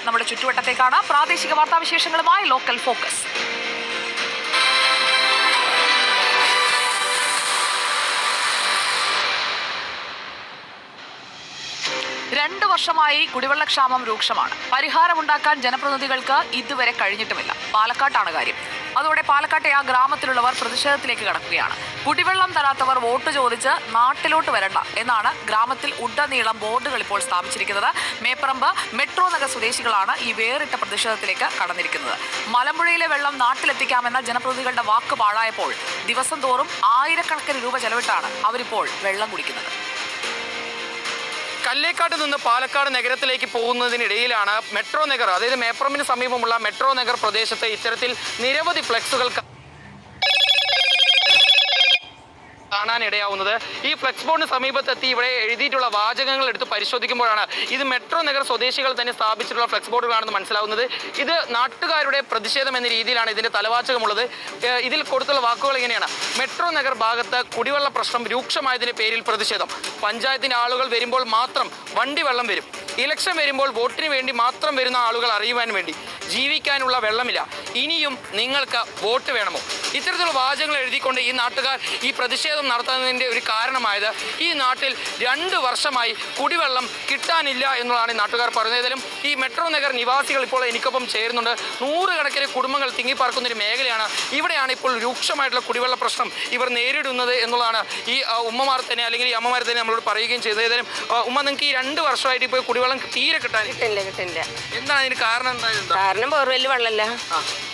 നമ്മുടെ ചുറ്റുവട്ടത്തേക്കാണ്. പ്രാദേശിക വാർത്താവിശേഷങ്ങളുമായി local focus. 2 വർഷമായി കുടിവെള്ളക്ഷാമം രൂക്ഷമാണ്. പരിഹാരമുണ്ടാക്കാൻ ജനപ്രതിനിധികൾക്ക് ഇതുവരെ കഴിഞ്ഞിട്ടുമില്ല. പാലക്കാട്ടാണ് കാര്യം. അതോടെ പാലക്കാട്ടെ ആ ഗ്രാമത്തിലുള്ളവർ പ്രതിഷേധത്തിലേക്ക് കടക്കുകയാണ്. കുടിവെള്ളം തരാത്തവർ വോട്ട് ചോദിച്ച് നാട്ടിലോട്ട് വരണ്ട എന്നാണ് ഗ്രാമത്തിൽ ഉടനീളം ബോർഡുകൾ ഇപ്പോൾ സ്ഥാപിച്ചിരിക്കുന്നത്. മേപ്പറമ്പ് മെട്രോ നഗർ സ്വദേശികളാണ് ഈ വേറിട്ട പ്രതിഷേധത്തിലേക്ക് കടന്നിരിക്കുന്നത്. മലമ്പുഴയിലെ വെള്ളം നാട്ടിലെത്തിക്കാമെന്ന ജനപ്രതിനിധികളുടെ വാക്ക് പാഴായപ്പോൾ ദിവസം തോറും ആയിരക്കണക്കിന് രൂപ ചെലവിട്ടാണ് അവരിപ്പോൾ വെള്ളം കുടിക്കുന്നത്. കല്ലേക്കാട്ട് നിന്ന് പാലക്കാട് നഗരത്തിലേക്ക് പോകുന്നതിനിടയിലാണ് മെട്രോ നഗർ, അതായത് മേപ്പറമ്പിന് സമീപമുള്ള മെട്രോ നഗർ പ്രദേശത്ത് ഇത്തരത്തിൽ നിരവധി ഫ്ലെക്സുകൾ കാണാനിടയാവുന്നത്. ഈ ഫ്ലെക്സ് ബോർഡിന് സമീപത്തെത്തി ഇവിടെ എഴുതിയിട്ടുള്ള വാചകങ്ങൾ എടുത്ത് പരിശോധിക്കുമ്പോഴാണ് ഇത് മെട്രോ നഗർ സ്വദേശികൾ തന്നെ സ്ഥാപിച്ചിട്ടുള്ള ഫ്ലെക്സ് ബോർഡുകളാണെന്ന് മനസ്സിലാവുന്നത്. ഇത് നാട്ടുകാരുടെ പ്രതിഷേധം എന്ന രീതിയിലാണ് ഇതിന്റെ തലവാചകമുള്ളത്. ഇതിൽ കൊടുത്തുള്ള വാക്കുകൾ ഇങ്ങനെയാണ്: മെട്രോ നഗർ ഭാഗത്ത് കുടിവെള്ള പ്രശ്നം രൂക്ഷമായതിന്റെ പേരിൽ പ്രതിഷേധം. പഞ്ചായത്തിന്റെ ആളുകൾ വരുമ്പോൾ മാത്രം വണ്ടി വെള്ളം വരും. ഇലക്ഷൻ വരുമ്പോൾ വോട്ടിന് വേണ്ടി മാത്രം വരുന്ന ആളുകൾ അറിയുവാൻ വേണ്ടി ജീവിക്കാനുള്ള വെള്ളമില്ല. ഇനിയും നിങ്ങൾക്ക് വോട്ട് വേണമോ? ഇത്തരത്തിലുള്ള വാചകങ്ങൾ എഴുതിക്കൊണ്ട് ഈ നാട്ടുകാർ ഈ പ്രതിഷേധം നടത്തുന്നതിൻ്റെ ഒരു കാരണമായത് ഈ നാട്ടിൽ 2 വർഷമായി കുടിവെള്ളം കിട്ടാനില്ല എന്നുള്ളതാണ് ഈ നാട്ടുകാർ പറയുന്നത്. ഏതായാലും ഈ മെട്രോ നഗർ നിവാസികൾ ഇപ്പോൾ എനിക്കൊപ്പം ചേരുന്നുണ്ട്. 100 കണക്കിന് കുടുംബങ്ങൾ തിങ്ങിപ്പാർക്കുന്ന ഒരു മേഖലയാണ്. ഇവിടെയാണ് ഇപ്പോൾ രൂക്ഷമായിട്ടുള്ള കുടിവെള്ള പ്രശ്നം ഇവർ നേരിടുന്നത് എന്നുള്ളതാണ് ഈ ഉമ്മമാർ തന്നെ, അല്ലെങ്കിൽ ഈ അമ്മമാർ തന്നെ നമ്മളോട് പറയുകയും ചെയ്തത്. ഏതായാലും ഉമ്മ, നിങ്ങൾക്ക് ഈ 2 വർഷമായിട്ട് ഇപ്പോൾ കുടിവെള്ളം തീരെ കിട്ടില്ല. എന്താണ് അതിന് കാരണം? കാരണം ബോർവെല്ല് വെള്ളമല്ല,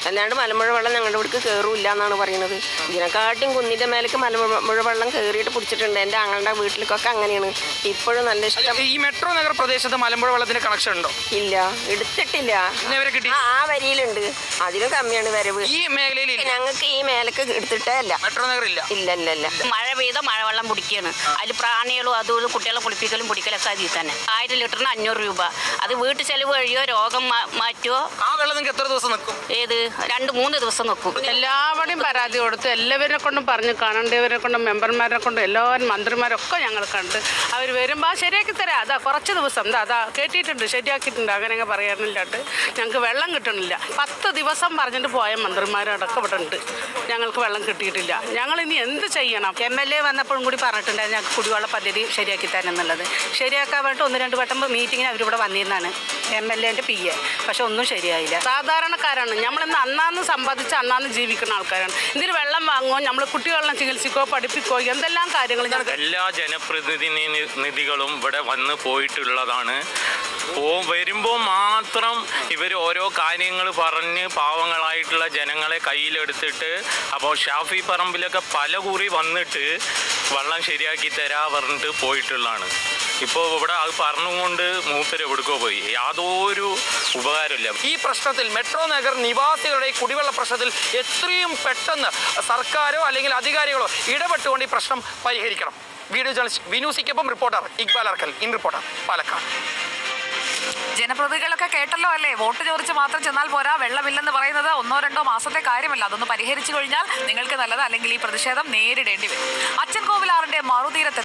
അല്ലാണ്ട് മലമ്പുഴ വെള്ളം ഞങ്ങളുടെ ഇവിടേക്ക് കയറൂല്ല എന്നാണ് പറയുന്നത്. ഇതിനെക്കാട്ടും കുന്നിന്റെ മേലേക്ക് മലമ്പുഴ വെള്ളം കയറിയിട്ട് പിടിച്ചിട്ടുണ്ട്. എൻ്റെ ആങ്ങളുടെ വീട്ടിലേക്കൊക്കെ അങ്ങനെയാണ്. ഇപ്പോഴും നല്ല ഇഷ്ടം. ഈ മെട്രോ നഗർ പ്രദേശത്ത് മലമ്പുഴ വെള്ളത്തിന് കണക്ഷൻ ഉണ്ടോ? ഇല്ല, എടുത്തിട്ടില്ല. ആ വരിയിലുണ്ട്, അതിലും കമ്മിയാണ് വരവ്. ഈ മേഖലയിൽ ഞങ്ങൾക്ക് ഈ മേലേക്ക് എടുത്തിട്ടേ അല്ല. മെട്രോ നഗർ ഇല്ല. ഇല്ല. മഴ പെയ്ത മഴവെള്ളം പിടിക്കുകയാണ്. അതിൽ പ്രാണികളും അതും കുട്ടികളെ കുളിപ്പിക്കലും പിടിക്കലൊക്കെ അതിൽ തന്നെ. 1000 ലിറ്ററിന് 500 രൂപ. അത് വീട്ടു ചെലവ് കഴിയോ, രോഗം മാറ്റുമോ? ആ വെള്ളം നിങ്ങൾക്ക് എത്ര ദിവസം നിൽക്കും? ഏത് 2-3 ദിവസം നിൽക്കും. എല്ലാവരുടെയും പരാതി കൊടുത്ത് എല്ലാവരെ കൊണ്ടും പറഞ്ഞു, കാണേണ്ടവരെ കൊണ്ടും മെമ്പർമാരെ കൊണ്ടും എല്ലാവരും മന്ത്രിമാരൊക്കെ ഞങ്ങൾ കണ്ട് അവർ വരുമ്പോൾ ശരിയാക്കി തരാം. അതാ കുറച്ച് ദിവസം അതാ കേട്ടിട്ടുണ്ട്, ശരിയാക്കിയിട്ടുണ്ട്, അങ്ങനെയൊക്കെ പറയാനില്ലാണ്ട് ഞങ്ങൾക്ക് വെള്ളം കിട്ടണില്ല. 10 ദിവസം പറഞ്ഞിട്ട് പോയ മന്ത്രിമാരടക്കം ഇവിടെ ഉണ്ട്. ഞങ്ങൾക്ക് വെള്ളം കിട്ടിയിട്ടില്ല. ഞങ്ങൾ ഇനി എന്ത് ചെയ്യണം? MLA വന്നപ്പോഴും കൂടി പറഞ്ഞിട്ടുണ്ടായിരുന്നു ഞങ്ങൾക്ക് കുടിവെള്ള പദ്ധതി ശരിയാക്കി തരാമെന്നുള്ളത്. ശരിയാക്കാൻ വേണ്ടി 1-2 വട്ടം മീറ്റിങ്ങിന് അവരിവിടെ വന്നിരുന്നാണ് MLAൻ്റെ PA. പക്ഷെ ഒന്നും ശരിയായില്ല. സാധാരണക്കാരാണ് നമ്മളിന്ന് അന്നാന്ന് സമ്പാദിച്ച് അന്നാന്ന് ജീവിക്കുന്ന ആൾക്കാരാണ്. ഇതിന് വെള്ളം വാങ്ങുമോ, നമ്മൾ കുട്ടികളെ ചികിത്സിക്കോ പഠിപ്പിക്കോ എന്തെല്ലാം കാര്യങ്ങൾ എല്ലാ ജനപ്രതിനിധികളും ഇവിടെ വന്ന് പോയിട്ടുള്ളതാണ്. വരുമ്പോൾ മാത്രം ഇവർ ഓരോ കാര്യങ്ങൾ പറഞ്ഞ് പാവങ്ങളായിട്ടുള്ള ജനങ്ങളെ കയ്യിലെടുത്തിട്ട്, അപ്പോൾ ഷാഫി പറമ്പിലൊക്കെ പല കുറി വന്നിട്ട് വെള്ളം ശരിയാക്കി തരാ പറഞ്ഞിട്ട് പോയിട്ടുള്ളതാണ്. ഇപ്പോൾ ഇവിടെ അത് പറഞ്ഞുകൊണ്ട് മൂപ്പര് എവിടേക്കോ പോയി. യാതൊരു ഉപകാരമില്ല. ഈ പ്രശ്നത്തിൽ മെട്രോ നഗർ നിവാസികളുടെ കുടിവെള്ള പ്രശ്നത്തിൽ എത്രയും പെട്ടെന്ന് സർക്കാരോ അല്ലെങ്കിൽ അധികാരികളോ ഇടപെട്ടുകൊണ്ട് ഈ പ്രശ്നം പരിഹരിക്കണം. വീഡിയോ ജേർണലിസ്റ്റ് വിനൂസിക്കൊപ്പം reporter Iqbal Arkal, in reporter, Palakkad. ജനപ്രതിനിധികളൊക്കെ കേട്ടല്ലോ അല്ലേ? വോട്ട് ചോദിച്ച് മാത്രം ചെന്നാൽ പോരാ. വെള്ളമില്ലെന്ന് പറയുന്നത് 1-2 മാസത്തെ കാര്യമല്ല. അതൊന്ന് പരിഹരിച്ചു കഴിഞ്ഞാൽ നിങ്ങൾക്ക് നല്ലത്. അല്ലെങ്കിൽ ഈ പ്രതിഷേധം നേരിടേണ്ടി വരും. അച്ചൻകോവിലാറിന്റെ മറുതീരത്ത്